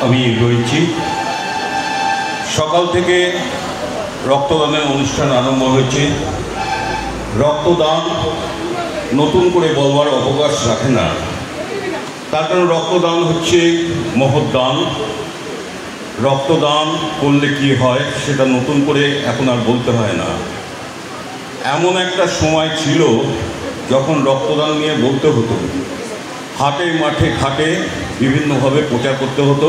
আমি রয়েছি। সকাল থেকে রক্তদানের অনুষ্ঠান আরম্ভ হয়েছে। রক্তদান নতুন করে বলবার অবকাশ রাখে না, তার কারণ রক্তদান হচ্ছে মহৎ দান। রক্তদান করলে কি হয় সেটা নতুন করে এখন আর বলতে হয় না। এমন একটা সময় ছিল যখন রক্তদান নিয়ে বলতে হতো, হাটে মাঠে ঘাটে বিভিন্নভাবে প্রচার করতে হতো।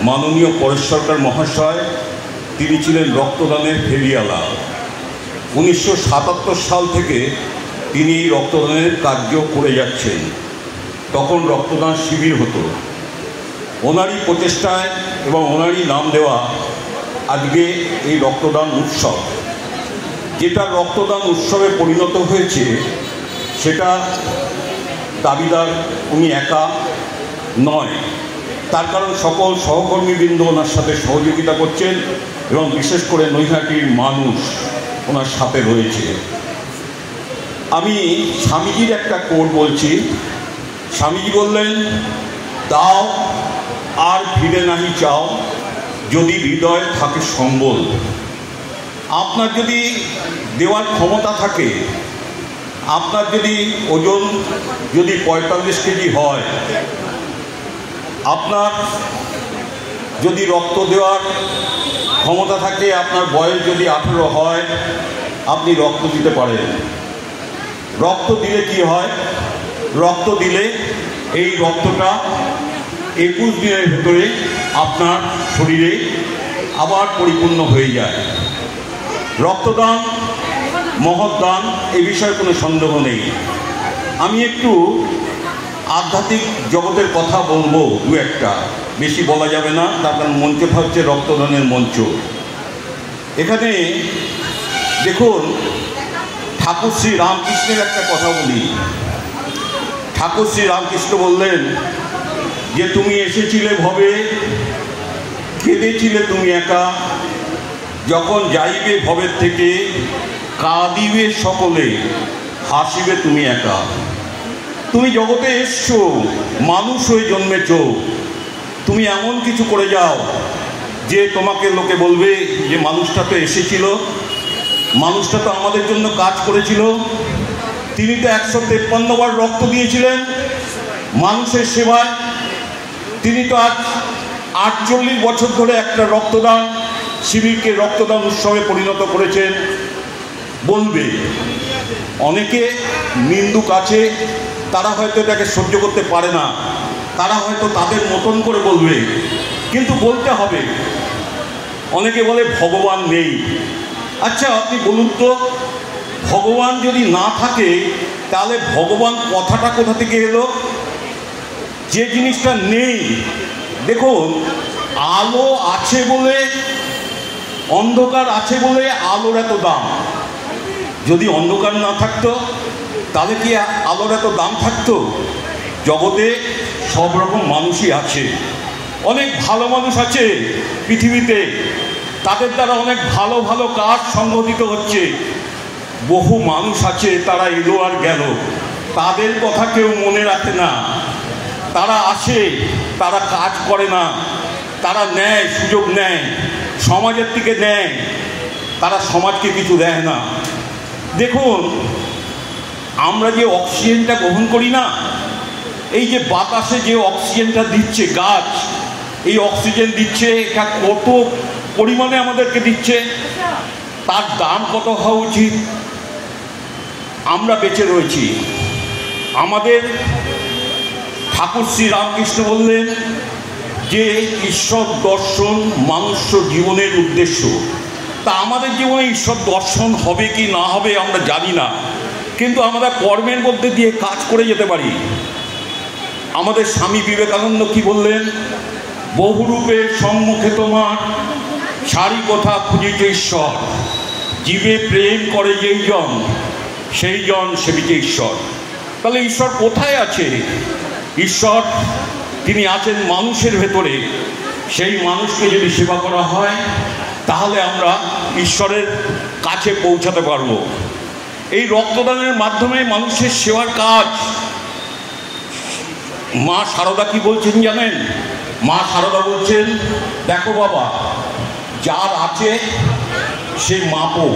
মাননীয় পরেশ সরকার মহাশয় তিনি ছিলেন রক্তদানের ফেরিওয়ালা। 1977 সাল থেকে তিনি এই রক্তদানের কার্য করে যাচ্ছেন। তখন রক্তদান শিবির হতো। ওনারই প্রচেষ্টায় এবং ওনারই নাম দেওয়া আজকে এই রক্তদান উৎসব। যেটা রক্তদান উৎসবে পরিণত হয়েছে সেটা দাবিদার উনি একা নয়, তার কারণ সকল সহকর্মীবৃন্দ ওনার সাথে সহযোগিতা করছেন এবং বিশেষ করে নৈহাটির মানুষ ওনার সাথে রয়েছে। আমি স্বামীজির একটা কোট বলছি। স্বামীজি বললেন, দাও আর ফিরে নাহি চাও, যদি হৃদয় থাকে সম্বল। আপনার যদি দেওয়ার ক্ষমতা থাকে, আপনার যদি ওজন যদি 45 কেজি হয়, আপনার যদি রক্ত দেওয়ার ক্ষমতা থাকে, আপনার বয়স যদি 18 হয়, আপনি রক্ত দিতে পারেন। রক্ত দিলে কি হয়? রক্ত দিলে এই রক্তটা 21 দিনের ভেতরে আপনার শরীরে আবার পরিপূর্ণ হয়ে যায়। রক্তদান মহৎ দান, এ বিষয়ে কোনো সন্দেহ নেই। আমি একটু আধ্যাত্মিক জগতের কথা বলবো দু একটা, বেশি বলা যাবে না, তার কারণ মঞ্চটা হচ্ছে রক্তদানের মঞ্চ। এখানে দেখুন, ঠাকুর শ্রী রামকৃষ্ণের একটা কথা বলি। ঠাকুর শ্রী রামকৃষ্ণ বললেন যে তুমি এসেছিলে ভবে, কেঁদেছিলে তুমি একা, যখন যাইবে ভবের থেকে, কাঁদিবে সকলে, হাসিবে তুমি একা। তুমি জগতে এসছো, মানুষ হয়ে জন্মেছ, তুমি এমন কিছু করে যাও যে তোমাকে লোকে বলবে যে মানুষটা তো এসেছিল, মানুষটা তো আমাদের জন্য কাজ করেছিল, তিনি তো 153 বার রক্ত দিয়েছিলেন মানুষের সেবায়, তিনি তো আজ 48 বছর ধরে একটা রক্তদান শিবিরকে রক্তদান উৎসবে পরিণত করেছেন। বলবে অনেকে নিন্দুক আছে, তারা হয়তো এটাকে সহ্য করতে পারে না, তারা হয়তো তাদের মতন করে বলবে, কিন্তু বলতে হবে। অনেকে বলে ভগবান নেই। আচ্ছা আপনি বলুন তো, ভগবান যদি না থাকে তাহলে ভগবান কথাটা কোথা থেকে এলো? যে জিনিসটা নেই, দেখুন আলো আছে বলে, অন্ধকার আছে বলে আলোর এত দাম। যদি অন্ধকার না থাকতো তাহলে কি আলোর এত দাম থাকতো? জগতে সব রকম মানুষই আছে, অনেক ভালো মানুষ আছে পৃথিবীতে, তাদের দ্বারা অনেক ভালো ভালো কাজ সংগঠিত হচ্ছে। বহু মানুষ আছে তারা এলো আর গেল, তাদের কথা কেউ মনে রাখে না। তারা আসে, তারা কাজ করে না, তারা নেয়, সুযোগ নেয়, সমাজের থেকে নেয়, তারা সমাজকে কিছু দেয় না। দেখুন আমরা যে অক্সিজেনটা গ্রহণ করি না, এই যে বাতাসে যে অক্সিজেনটা দিচ্ছে গাছ, এই অক্সিজেন দিচ্ছে, এটা কত পরিমাণে আমাদেরকে দিচ্ছে, তার দাম কত হওয়া উচিত? আমরা বেঁচে রয়েছি। আমাদের ঠাকুর শ্রী রামকৃষ্ণ বললেন যে ঈশ্বর দর্শন মানুষ জীবনের উদ্দেশ্য। তা আমাদের জীবনে ঈশ্বর দর্শন হবে কি না হবে আমরা জানি না, কিন্তু আমরা কর্মের মধ্যে দিয়ে কাজ করে যেতে পারি। আমাদের স্বামী বিবেকানন্দ কি বললেন? বহুরূপের সম্মুখে তোমার, সারি কথা খুঁজিতে ঈশ্বর, জীবে প্রেম করে যেই জন, সেই জন সেবিতে ঈশ্বর। তাহলে ঈশ্বর কোথায় আছে? ঈশ্বর তিনি আছেন মানুষের ভেতরে। সেই মানুষকে যদি সেবা করা হয় তাহলে আমরা ঈশ্বরের কাছে পৌঁছাতে পারব। এই রক্তদানের মাধ্যমে মানুষের সেবার কাজ। মা সারদা কি বলছেন জানেন? মা সারদা বলছেন, দেখো বাবা, যার আছে সে মাপো,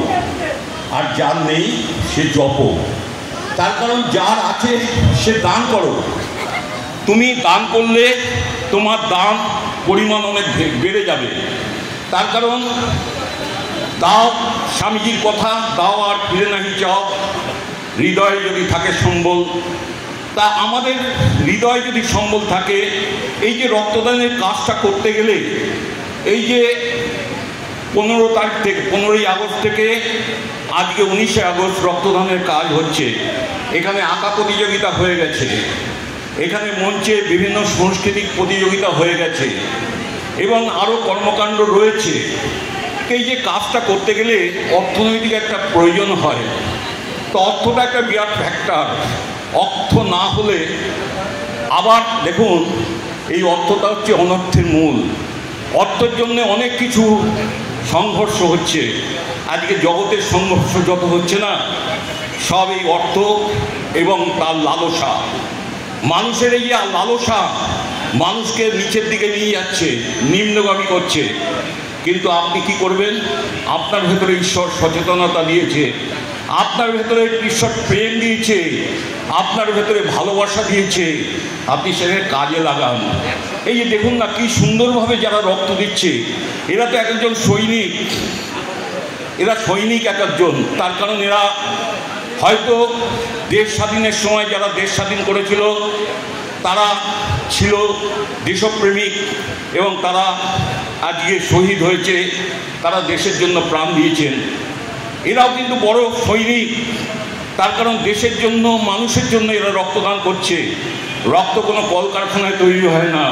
আর যার নেই সে জপো। তার কারণ যার আছে সে দান করো। তুমি দান করলে তোমার দান পরিমাণ অনেক বেড়ে যাবে। তার কারণ দাও, স্বামীজির কথা, দাও আর ফিরে নাহি চাও, হৃদয়ে যদি থাকে সম্বল। তা আমাদের হৃদয়ে যদি সম্বল থাকে, এই যে রক্তদানের কাজটা করতে গেলে, এই যে 15 তারিখ থেকে 15ই আগস্ট থেকে আজকে 19শে আগস্ট রক্তদানের কাজ হচ্ছে। এখানে আঁকা প্রতিযোগিতা হয়ে গেছে, এখানে মঞ্চে বিভিন্ন সাংস্কৃতিক প্রতিযোগিতা হয়ে গেছে এবং আরও কর্মকাণ্ড রয়েছে। এই যে কাজটা করতে গেলে অর্থনৈতিক একটা প্রয়োজন হয়, তো অর্থটা একটা বিরাট ফ্যাক্টর। অর্থ না হলে, আবার দেখুন, এই অর্থটা হচ্ছে অনর্থের মূল। অর্থের জন্য অনেক কিছু সংঘর্ষ হচ্ছে। আজকে জগতের সংঘর্ষ যত হচ্ছে না, সব এই অর্থ এবং তার লালসা। মানুষের এই লালসা মানুষকে নিচের দিকে নিয়ে যাচ্ছে, নিম্নগামী করছে। কিন্তু আপনি কি করবেন? আপনার ভেতরে ঈশ্বর সচেতনতা দিয়েছে, আপনার ভেতরে ঈশ্বর প্রেম দিয়েছে, আপনার ভেতরে ভালোবাসা দিয়েছে, আপনি সেখানে কাজে লাগান। এই যে দেখুন না, কি সুন্দরভাবে যারা রক্ত দিচ্ছে, এরা তো এক একজন সৈনিক, এরা সৈনিক এক একজন। তার কারণ এরা হয়তো দেশ স্বাধীনের সময় যারা দেশ স্বাধীন করেছিল তারা ছিল দেশপ্রেমিক এবং তারা আজকে শহীদ হয়েছে, তারা দেশের জন্য প্রাণ দিয়েছেন। এরাও কিন্তু বড় সৈনিক, তার কারণ দেশের জন্য, মানুষের জন্য এরা রক্তদান করছে। রক্ত কোনো কলকারখানায় তৈরি হয় না,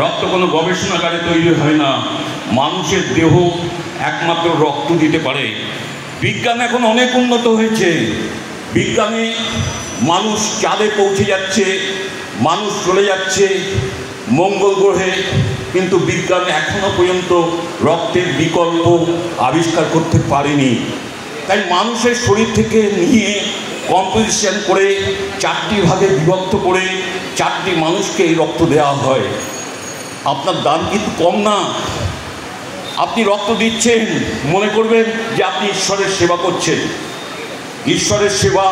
রক্ত কোনো গবেষণাগারে তৈরি হয় না। মানুষের দেহ একমাত্র রক্ত দিতে পারে। বিজ্ঞান এখন অনেক উন্নত হয়েছে, বিজ্ঞানে মানুষ চাঁদে পৌঁছে যাচ্ছে, মানুষ চলে যাচ্ছে মঙ্গল গ্রহে, কিন্তু বিজ্ঞান এখনো পর্যন্ত রক্তের বিকল্প আবিষ্কার করতে পারেনি। তাই মানুষের শরীর থেকে নিয়ে কম্পোজিশন করে 4টি ভাগে বিভক্ত করে 4টি মানুষকে এই রক্ত দেওয়া হয়। আপনার দান কিন্তু কম না। আপনি রক্ত দিচ্ছেন, মনে করবেন যে আপনি ঈশ্বরের সেবা করছেন। ঈশ্বরের সেবা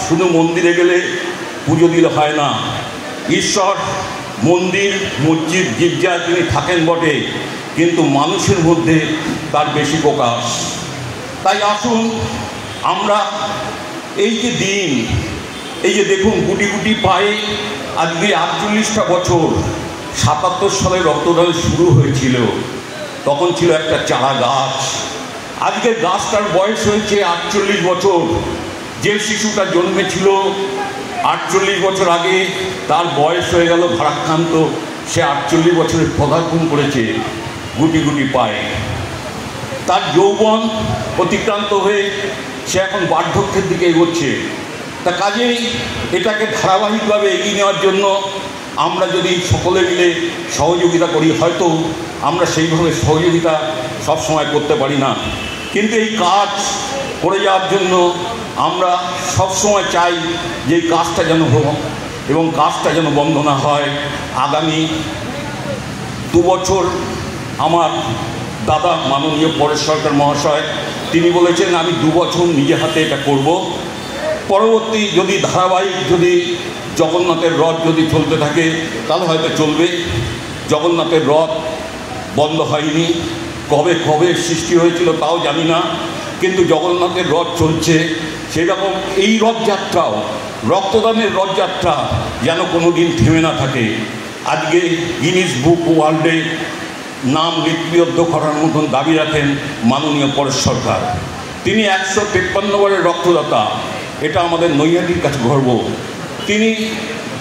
শুধু মন্দিরে গেলে পুজো দিলে হয় না। ঈশ্বর মন্দির, মসজিদ, গির্জায় তিনি থাকেন বটে, কিন্তু মানুষের মধ্যে তার বেশি প্রকাশ। তাই আসুন আমরা এই যে দিন, এই যে দেখুন গুটি গুটি পায়ে আজকে 48টা বছর, 77 সালে রক্তদান শুরু হয়েছিল, তখন ছিল একটা চারা গাছ। আজকে গাছটার বয়স হয়েছে 48 বছর। যে শিশুটা জন্মেছিল 48 বছর আগে, তার বয়স হয়ে গেল ভারাক্রান্ত, সে 48 বছরের পদার্পণ করেছে গুটি গুটি পায়ে। তার যৌবন অতিক্রান্ত হয়ে সে এখন বার্ধক্যের দিকে এগোচ্ছে। তা কাজেই এটাকে ধারাবাহিকভাবে এগিয়ে নেওয়ার জন্য আমরা যদি সকলে মিলে সহযোগিতা করি, হয়তো আমরা সেইভাবে সহযোগিতা সবসময় করতে পারি না, কিন্তু এই কাজ করে যাওয়ার জন্য আমরা সবসময় চাই যে এই কাজটা যেন হোক এবং কাজটা যেন বন্ধ না হয়। আগামী 2 বছর আমার দাদা মাননীয় পরেশ সরকার মহাশয় তিনি বলেছেন আমি 2 বছর নিজে হাতে এটা করব। পরবর্তী যদি ধারাবাহিক যদি জগন্নাথের রথ যদি চলতে থাকে তাহলে হয়তো চলবে। জগন্নাথের রথ বন্ধ হয়নি, কবে কবে সৃষ্টি হয়েছিল তাও জানি না, কিন্তু জগন্নাথের রথ চলছে। সেরকম এই রথযাত্রাও, রক্তদানের রথযাত্রা যেন কোনো দিন থেমে না থাকে। আজকে গিনিস বুক ওয়ার্ল্ডে নাম লিপিবদ্ধ করার মতন দাবি রাখেন মাননীয় পরেশ সরকার। তিনি 153 বারের রক্তদাতা, এটা আমাদের নৈহাটির কাছে গর্ব। তিনি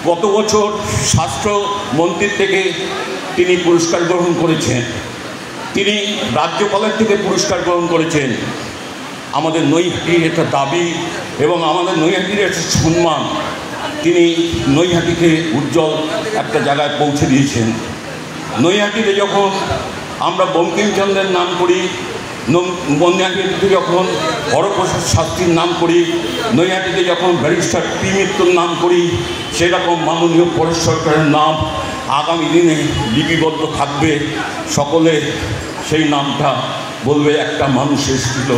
গত বছর স্বাস্থ্যমন্ত্রীর থেকে তিনি পুরস্কার গ্রহণ করেছেন, তিনি রাজ্যপালের থেকে পুরস্কার গ্রহণ করেছেন। আমাদের নৈহাটির একটা দাবি এবং আমাদের নৈহাটির একটা সম্মান, তিনি নৈহাটিকে উজ্জ্বল একটা জায়গায় পৌঁছে দিয়েছেন। নৈহাটিতে যখন আমরা বঙ্কিমচন্দ্রের নাম করি, নৈহাটিতে যখন হরপ্রসাদ শাস্ত্রীর নাম করি, নৈহাটিতে যখন ব্যারিস্টার পি মিত্রর নাম করি, সেরকম মাননীয় পরেশ সরকারের নাম আগামী দিনে লিপিবদ্ধ থাকবে, সকলে সেই নামটা বলবে একটা মানুষ এসেছিল,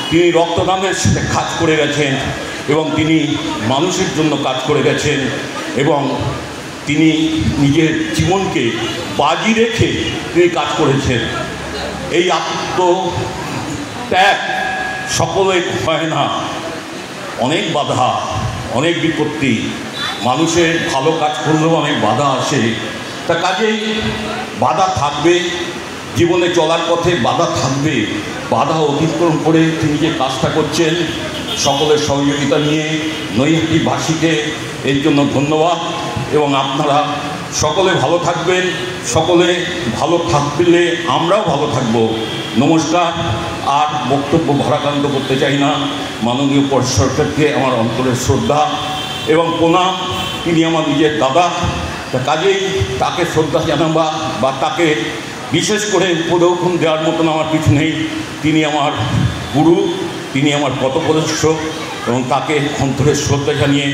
তিনি রক্তদানের সাথে কাজ করে গেছেন এবং তিনি মানুষের জন্য কাজ করে গেছেন এবং তিনি নিজের জীবনকে বাজি রেখে তিনি কাজ করেছেন। এই আত্মত্যাগ সকলে হয় না, অনেক বাধা, অনেক বিপত্তি, মানুষের ভালো কাজ করলেও অনেক বাধা আসে। তা কাজেই বাধা থাকবে, জীবনে চলার পথে বাধা থাকবে, বাধা অতিক্রম করে তিনি যে কাজটা করছেন সকলের সহযোগিতা নিয়ে নৈহাটিবাসীকে এর জন্য ধন্যবাদ। এবং আপনারা সকলে ভালো থাকবেন, সকলে ভালো থাকলে আমরাও ভালো থাকব। নমস্কার। আর বক্তব্য ভারাক্রান্ত করতে চাই না। মাননীয় পরিষদ সরকারকে আমার অন্তরের শ্রদ্ধা এবং প্রণাম। তিনি আমার নিজের দাদা, তা কাজেই তাকে শ্রদ্ধা জানাবা বা তাকে বিশেষ করে উপঢৌকন দেওয়ার মতন আমার কিছু নেই। তিনি আমার গুরু, তিনি আমার পথপ্রদর্শক এবং তাকে অন্তরের শ্রদ্ধা জানিয়ে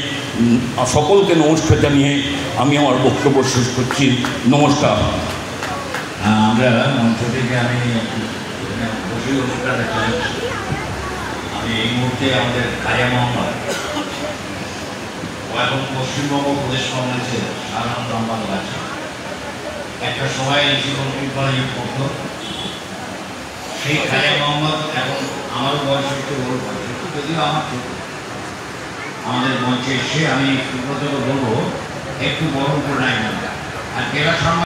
সকলকে নমস্কার জানিয়ে আমি আমার বক্তব্য শেষ করছি। নমস্কার। আমরা মঞ্চ থেকে আমি বসে অনুষ্ঠানে চলে আমি এই মুহূর্তে আমাদের খায়া মোহাম্মদ এখন পশ্চিমবঙ্গ প্রদেশ কংগ্রেসের সাধারণ সম্পাদক আছে। একটা সময় জীবন করতো সেই খায়া মোহাম্মদ এখন আমার বয়স একটু বড় বয়স, যদিও আমার ছোট, আমাদের মঞ্চে এসে আমি সুব্রত বলবো একটু বরণ করে নাই আর জেলা